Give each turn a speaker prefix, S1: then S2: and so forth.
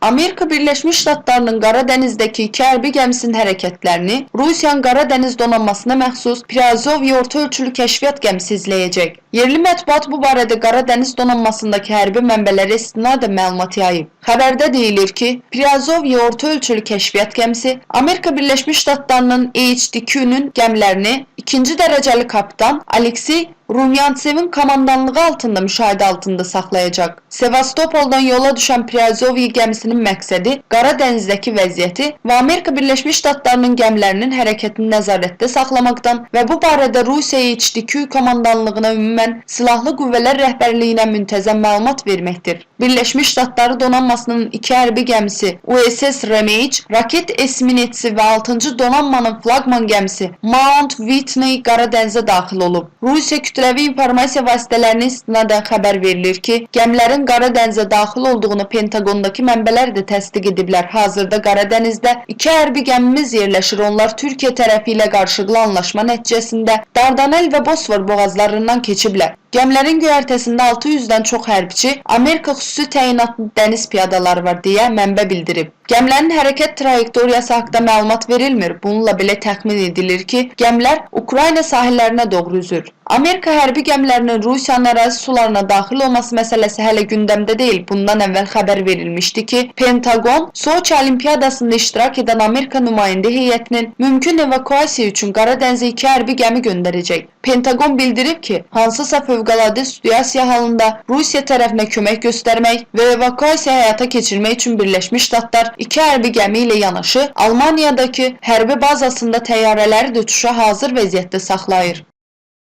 S1: Amerika Birleşmiş Ştatlarının Qaradenizdəki iki hərbi gəmisinin hərəkətlərini Rusiyanın Qaradeniz donanmasına məxsus Priazovye orta ölçülü kəşfiyyat gəmisi izləyəcək. Yerli mətbuat bu barədə Qaradeniz donanmasındakı hərbi mənbələrə istinadən məlumat yayıb. Xəbərdə deyilir ki, Priazovye orta ölçülü kəşfiyyat gəmisi Amerika Birləşmiş Ştatlarının HDQ-nün gəmilərini 2-ci dərəcəli kapitan Aleksey Rumyantsevin komandanlığı altında müşahidə altında saxlayacaq. Sevastopoldan yola düşən Priazovye gəmisinin məqsədi Qaradenizdəki vəziyyəti və Amerika Birləşmiş Ştatlarının gəmilərinin hərəkətini nəzarətdə saxlamaqdan və bu barədə Rusiya HDQ komandanlığına ümumən silahlı qüvvələr rəhbərliyinə müntəzəm məlumat verməkdir. Birləşmiş Ştatları donanmasının iki hərbi gəmisi USS Remage, raket esminetsi və 6-cı donanmanın flaqman gəmisi Mount Whitney Qaradənizə daxil olub. Rusiya kütləvi informasiya vasitələrinə istinadən xəbər verilir ki, gəmilərin Qaradənizə daxil olduğunu Pentagondakı mənbələr də təsdiq ediblər. Hazırda Qaradənizdə iki hərbi gəmimiz yerləşir. Onlar Türkiyə tərəfi ilə qarşılıqlı anlaşma nəticəsində Dardanel və Bosfor boğazlarından keçiblər. Gəmilərin göyərtəsində 600-dən çox hərbçi, Amerika xüsusi təyinatlı dəniz piyadaları var deyə mənbə bildirib. Gəmilərin hərəkət trayektoriyası haqqında məlumat verilmir. Bununla belə təxmin edilir ki, gəmilər Ukrayna sahillərinə doğru üzür. Amerika hərbi gəmilərinin Rusiyanın ərazi sularına daxil olması məsələsi hələ gündəmdə deyil. Bundan əvvəl xəbər verilmişdi ki, Pentagon Soçi Olimpiyadasında iştirak edən Amerika nümayəndə heyətinin mümkün evakuasiya üçün Qaradənizə iki hərbi gəmi göndərəcək. Pentagon bildirib ki, hansısa fövqəladə situasiya halında Rusiya tərəfinə kömək göstərmək və evakuasiya həyata keçirmək üçün Birləşmiş Ştatlar iki hərbi gəmi ilə yanaşı Almaniyadakı hərbi bazasında təyyarələri də uçuşa hazır vəziyyətdə saxlayır.